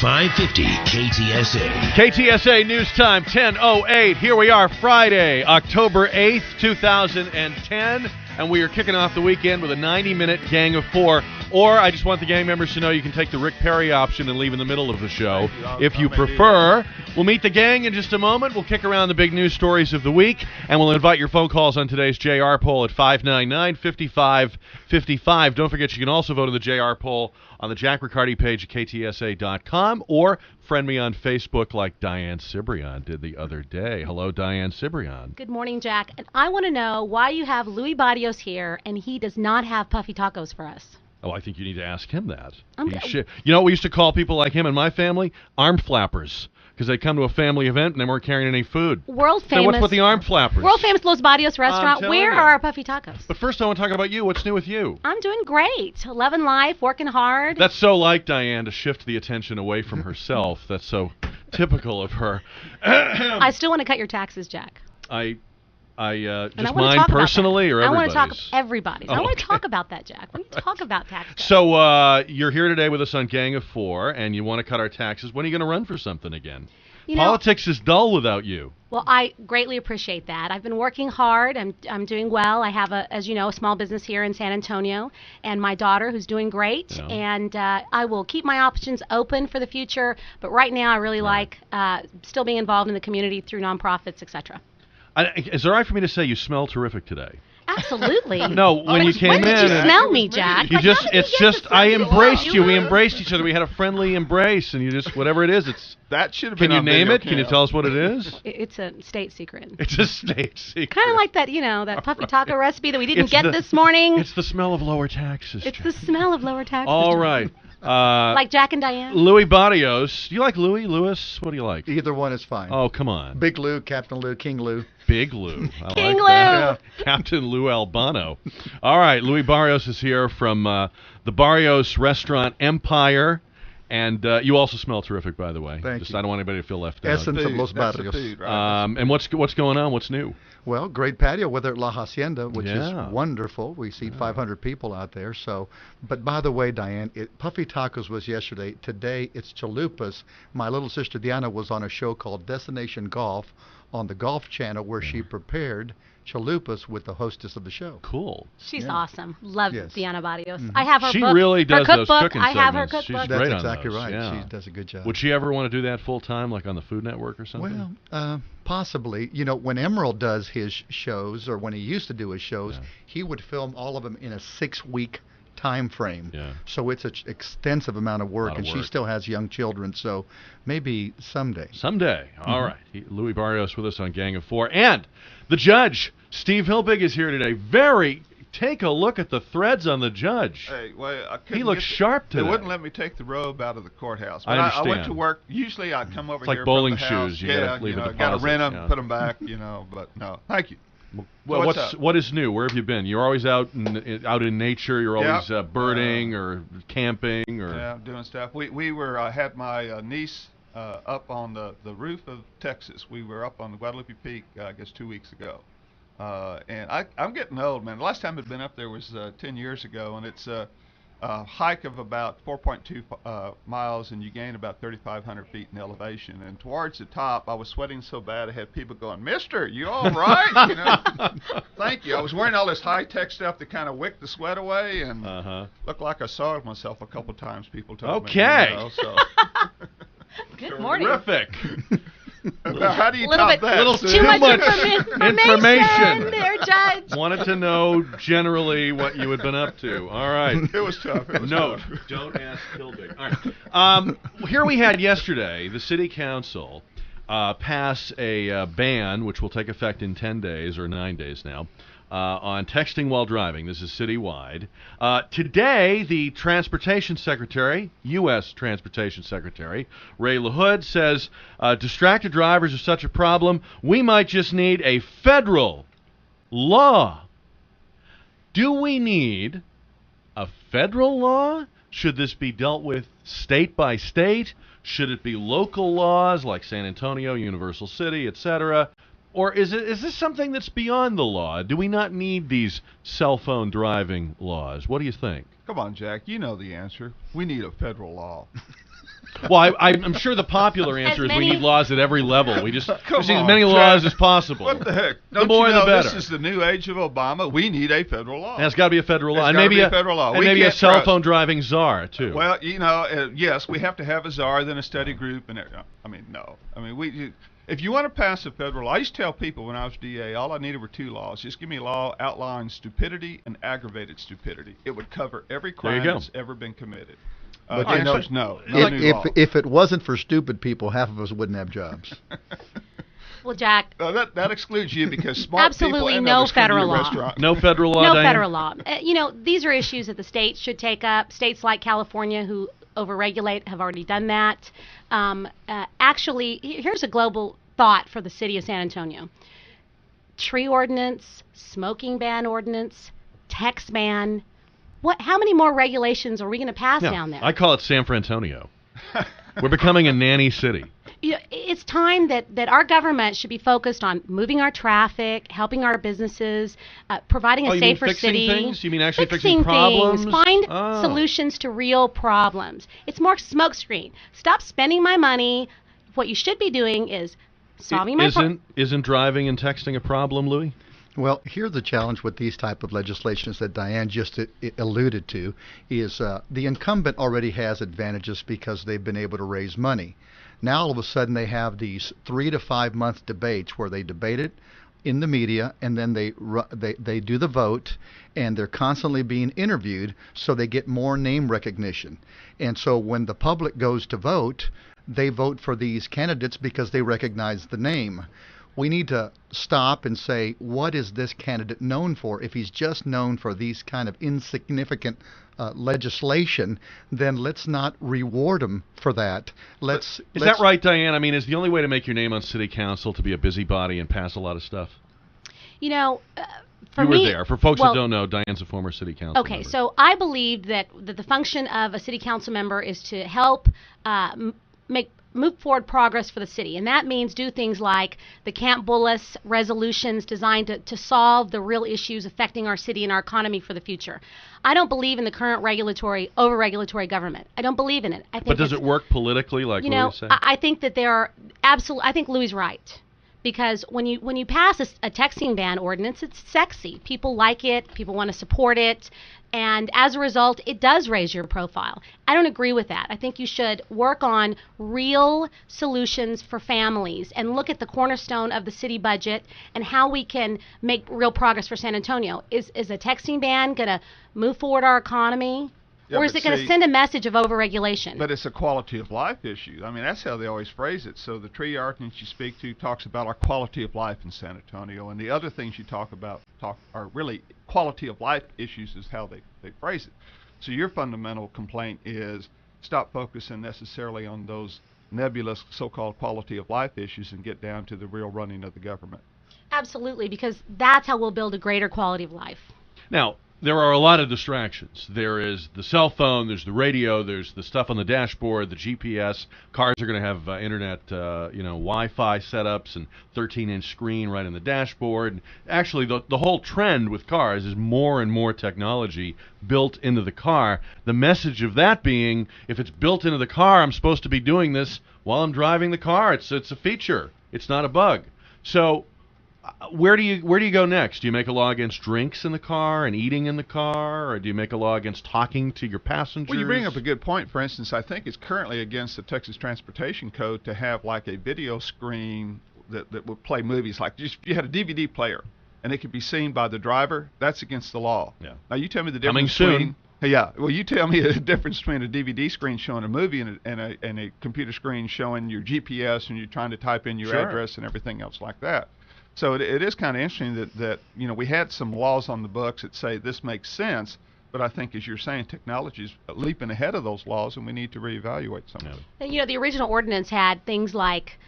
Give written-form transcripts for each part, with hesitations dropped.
550 KTSA. KTSA News Time, 10:08. Here we are, Friday, October 8th, 2010. And we are kicking off the weekend with a 90-minute Gang of Four. Or I just want the gang members to know you can take the Rick Perry option and leave in the middle of the show if you prefer. We'll meet the gang in just a moment. We'll kick around the big news stories of the week, and we'll invite your phone calls on today's JR poll at 599-5555. Don't forget you can also vote in the JR poll on the Jack Riccardi page at KTSA.com, or friend me on Facebook like Diane Cibrian did the other day. Hello, Diane Cibrian. Good morning, Jack. And I want to know why you have Louis Barrios here and he does not have puffy tacos for us. Oh, I think you need to ask him that. You know what we used to call people like him in my family? Arm flappers. Because they come to a family event and they weren't carrying any food. World famous. So what's with the arm flappers? World famous Los Barrios restaurant. Where are our puffy tacos? But first I want to talk about you. What's new with you? I'm doing great. Loving life, working hard. That's so like Diane to shift the attention away from herself. That's so typical of her. I still want to cut your taxes, Jack. Just mine personally or everybody's? I want to talk everybody's. I want to talk about that, Jack. We need to talk about taxes. So you're here today with us on Gang of Four, and you want to cut our taxes. When are you going to run for something again? Politics is dull without you. Well, I greatly appreciate that. I've been working hard. I'm doing well. I have, as you know, a small business here in San Antonio, and my daughter who's doing great. Yeah. And I will keep my options open for the future. But right now, I really like still being involved in the community through nonprofits, etc. Is it all right for me to say you smell terrific today? Absolutely. No, when you came in. When did you smell me, Jack? I embraced you. We embraced each other. We had a friendly embrace, and you just, whatever it is, that should have been. Can you name it? Can you tell us what it is? It's a state secret. It's a state secret. Kind of like that, that puffy taco recipe that we didn't get this morning. It's the smell of lower taxes. It's the smell of lower taxes. All right. Like Jack and Diane? Louis Barrios. Do you like Louis? Louis? What do you like? Either one is fine. Oh, come on. Big Lou, Captain Lou, King Lou. Big Lou. King Lou. Yeah. Captain Lou Albano. All right. Louis Barrios is here from the Barrios Restaurant Empire. And you also smell terrific, by the way. Thank you. I don't want anybody to feel left out. Essence of Los Barrios. And what's going on? What's new? Well, great patio weather at La Hacienda, which is wonderful. We seat 500 people out there. So, but by the way, Diane, Puffy Tacos was yesterday. Today it's chalupas. My little sister Diane was on a show called Destination Golf on the Golf Channel where she prepared chalupas with the hostess of the show. Cool. She's awesome. Love Diana Barrios. I have her She book, really does her those cookbook. cooking I have her segments. cookbook. She's That's great exactly on those. right. Yeah. She does a good job. Would she ever want to do that full time, like on the Food Network or something? Well, possibly. When Emerald does his shows, or when he used to do his shows, he would film all of them in a 6-week time frame. Yeah. So it's an extensive amount of work, she still has young children, so maybe someday. Someday. All right. Louis Barrios with us on Gang of Four. And the judge, Steve Hilbig, is here today. Take a look at the threads on the judge. Hey, well, he looks sharp today. They wouldn't let me take the robe out of the courthouse. But I understand. I went to work. Usually I'd come over it's like here bowling from the house. shoes. You gotta leave a deposit. Got to rent them, put them back, but no. Thank you. Well, what is new? Where have you been? You're always out in nature. You're always birding or camping or doing stuff. We were had my niece up on the roof of Texas. We were up on the Guadalupe Peak, I guess 2 weeks ago. And I'm getting old, man. The last time I'd been up there was 10 years ago, and it's a hike of about 4.2 miles, and you gain about 3,500 feet in elevation. And towards the top, I was sweating so bad I had people going, "Mister, you all right?" Thank you. I was wearing all this high-tech stuff that kind of wicked the sweat away, and looked like I soiled myself a couple times. People told me. So. Good morning. Terrific. How do you top that? Too much information there, Judge. Wanted to know generally what you had been up to. All right. It was tough. Note, don't ask Hilbig. All right. Here we had yesterday the city council pass a ban, which will take effect in 10 days or 9 days now, on texting while driving. This is citywide. Today, the Transportation Secretary, U.S. Transportation Secretary, Ray LaHood, says distracted drivers are such a problem, we might just need a federal law. Do we need a federal law? Should this be dealt with state by state? Should it be local laws like San Antonio, Universal City, etc.? Or is this something that's beyond the law? Do we not need these cell phone driving laws? What do you think? Come on, Jack. You know the answer. We need a federal law. Well, I'm sure the popular answer is we need laws at every level. We just need as many laws as possible. What the heck? The more the better. This is the new age of Obama. We need a federal law. And it's got to be a federal law. And maybe a federal law. And maybe a cell phone driving czar, too. Well, yes, we have to have a czar, then a study group. And no. If you want to pass a federal law, I used to tell people when I was DA, all I needed were 2 laws. Just give me a law outlining stupidity and aggravated stupidity. It would cover every crime that's ever been committed. But the answer is no. If it wasn't for stupid people, half of us wouldn't have jobs. Well, Jack. That excludes you because smart absolutely people no federal law. No federal law. No Diane? federal law. These are issues that the states should take up. States like California, who overregulate, have already done that. Actually, here's a global thought for the city of San Antonio: tree ordinance, smoking ban ordinance, tax ban. How many more regulations are we going to pass down there? I call it San Francisco. We're becoming a nanny city. It's time that our government should be focused on moving our traffic, helping our businesses, providing a safer city. Things? You mean actually fixing problems? Find solutions to real problems. It's more smokescreen. Stop spending my money. What you should be doing is solving my problem. Isn't driving and texting a problem, Louis? Well, here's the challenge with these type of legislations that Diane just alluded to is the incumbent already has advantages because they've been able to raise money. Now all of a sudden they have these 3 to 5 month debates where they debate it in the media and then they do the vote and they're constantly being interviewed so they get more name recognition. And so when the public goes to vote, they vote for these candidates because they recognize the name. We need to stop and say, what is this candidate known for? If he's just known for these kind of insignificant legislation, then let's not reward him for that. Is that right, Diane? I mean, is the only way to make your name on city council to be a busybody and pass a lot of stuff? For me, were there. For folks that don't know, Diane's a former city council member. So I believe that the function of a city council member is to help move forward progress for the city, and that means do things like the Camp Bullis resolutions designed to solve the real issues affecting our city and our economy for the future. I don't believe in the current over-regulatory government. I don't believe in it. But does it work politically, like Louis said? I think that there are I think Louis is right. Because when you pass a texting ban ordinance, it's sexy. People like it. People want to support it. And as a result, it does raise your profile. I don't agree with that. I think you should work on real solutions for families and look at the cornerstone of the city budget and how we can make real progress for San Antonio. Is a texting ban going to move forward our economy? Yeah, or is it going to send a message of overregulation? But it's a quality of life issue. I mean, that's how they always phrase it. So the tree ordinance you speak to talks about our quality of life in San Antonio, and the other things you talk about are really quality of life issues is how they phrase it. So your fundamental complaint is stop focusing necessarily on those nebulous so-called quality of life issues and get down to the real running of the government. Absolutely, because that's how we'll build a greater quality of life. Now, there are a lot of distractions. There is the cell phone, there's the radio, there's the stuff on the dashboard, the GPS. Cars are going to have internet, Wi-Fi setups and 13-inch screen right in the dashboard. And actually, the whole trend with cars is more and more technology built into the car. The message of that being, if it's built into the car, I'm supposed to be doing this while I'm driving the car. It's a feature. It's not a bug. So where do you go next? Do you make a law against drinks in the car and eating in the car, or do you make a law against talking to your passengers? Well, you bring up a good point. For instance, I think it's currently against the Texas Transportation Code to have like a video screen that would play movies. Like if you had a DVD player and it could be seen by the driver, that's against the law. Yeah. Now you tell me the difference Coming between soon. Yeah. Well, you tell me the difference between a DVD screen showing a movie and a computer screen showing your GPS and you're trying to type in your address and everything else like that. So it is kind of interesting that we had some laws on the books that say this makes sense, but I think, as you're saying, technology is leaping ahead of those laws, and we need to reevaluate some of it. The original ordinance had things like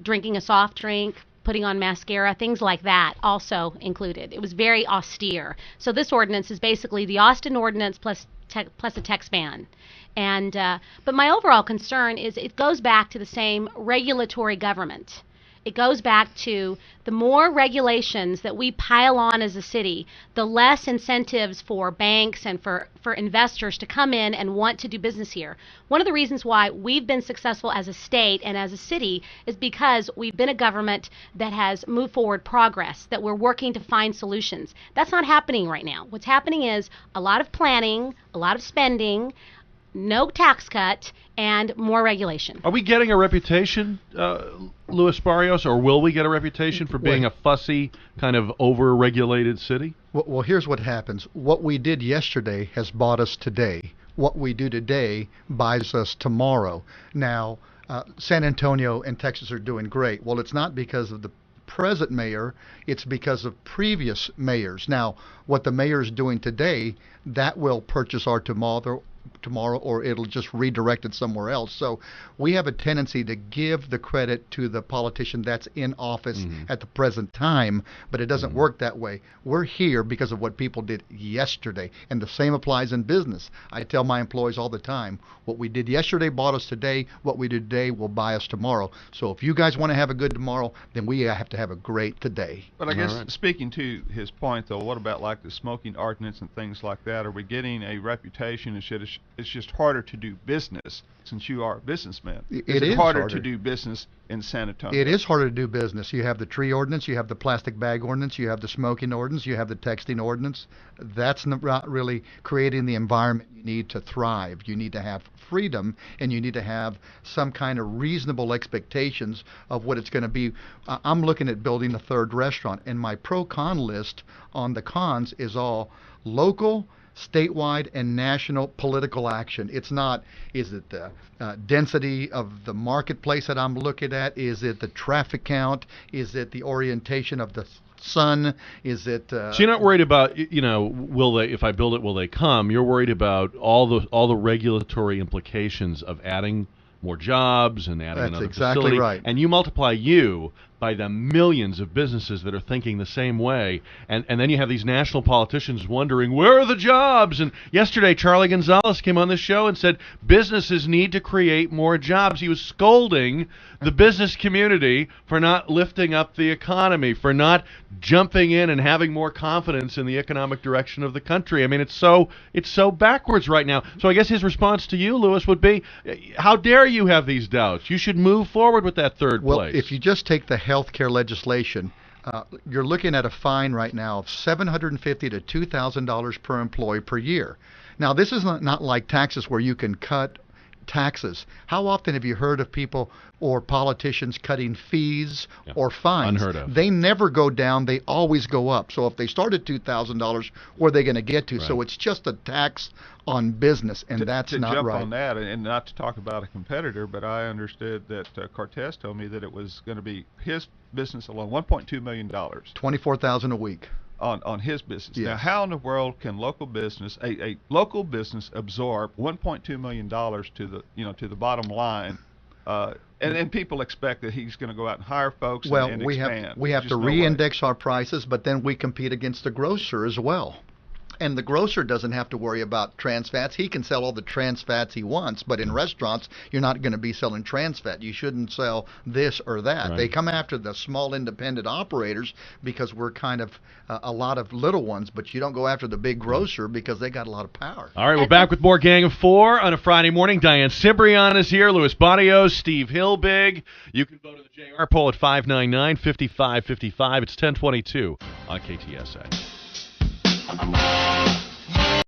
drinking a soft drink, putting on mascara, things like that also included. It was very austere. So this ordinance is basically the Austin ordinance plus a text ban. And but my overall concern is it goes back to the same regulatory government. It goes back to the more regulations that we pile on as a city, the less incentives for banks and for investors to come in and want to do business here. One of the reasons why we've been successful as a state and as a city is because we've been a government that has moved forward progress, that we're working to find solutions. That's not happening right now. What's happening is a lot of planning, a lot of spending, no tax cut, and more regulation. Are we getting a reputation, Luis Barrios, or will we get a reputation for being a fussy, kind of over-regulated city? Well, here's what happens. What we did yesterday has bought us today. What we do today buys us tomorrow. Now, San Antonio and Texas are doing great. Well, it's not because of the present mayor, it's because of previous mayors. Now, what the mayor is doing today, that will purchase our tomorrow, or it'll just redirect it somewhere else. So we have a tendency to give the credit to the politician that's in office at the present time, but it doesn't work that way. We're here because of what people did yesterday, and the same applies in business. I tell my employees all the time, what we did yesterday bought us today, what we do today will buy us tomorrow. So if you guys want to have a good tomorrow, then we have to have a great today. But I guess speaking to his point, though, what about like the smoking ordinance and things like that? Are we getting a reputation and it's just harder to do business since you are a businessman? Is it harder to do business in San Antonio? It is harder to do business. You have the tree ordinance, you have the plastic bag ordinance, you have the smoking ordinance, you have the texting ordinance. That's not really creating the environment you need to thrive. You need to have freedom, and you need to have some kind of reasonable expectations of what it's going to be. I'm looking at building a third restaurant, and my pro-con list on the cons is all local, statewide, and national political action. It's not, is it the density of the marketplace that I'm looking at? Is it the traffic count? Is it the orientation of the sun? Is it so you're not worried about, will they, if I build it, will they come? You're worried about all the regulatory implications of adding more jobs and adding another facility. That's exactly right. And you multiply you by the millions of businesses that are thinking the same way, and then you have these national politicians wondering, where are the jobs? And yesterday, Charlie Gonzalez came on the show and said, businesses need to create more jobs. He was scolding the business community for not lifting up the economy, for not jumping in and having more confidence in the economic direction of the country. I mean, it's so backwards right now. So I guess his response to you, Louis, would be, how dare you have these doubts? You should move forward with that third place. Well, if you just take the healthcare legislation, you're looking at a fine right now of $750 to $2,000 per employee per year. Now, this is not like taxes where you can cut taxes. How often have you heard of people or politicians cutting fees or fines? Unheard of. They never go down. They always go up. So if they start at $2,000, where are they going to get to? Right. So it's just a tax on business, and that's not right. To jump on that, and not to talk about a competitor, but I understood that Cortez told me that it was going to be his business alone, $1.2 million. $24,000 a week. On his business. Yes. Now, how in the world can local business, a local business, absorb $1.2 million to the bottom line? And people expect that he's going to go out and hire folks and expand. We have to re-index our prices, but then we compete against the grocer as well. And the grocer doesn't have to worry about trans fats. He can sell all the trans fats he wants, but in restaurants, you're not going to be selling trans fat. You shouldn't sell this or that. Right. They come after the small independent operators because we're kind of a lot of little ones, but you don't go after the big grocer because they got a lot of power. All right, we're back with more Gang of Four on a Friday morning. Diane Cibrian is here, Luis Barrios, Steve Hilbig. You can vote in the JR poll at 599-5555. It's 1022 on KTSA.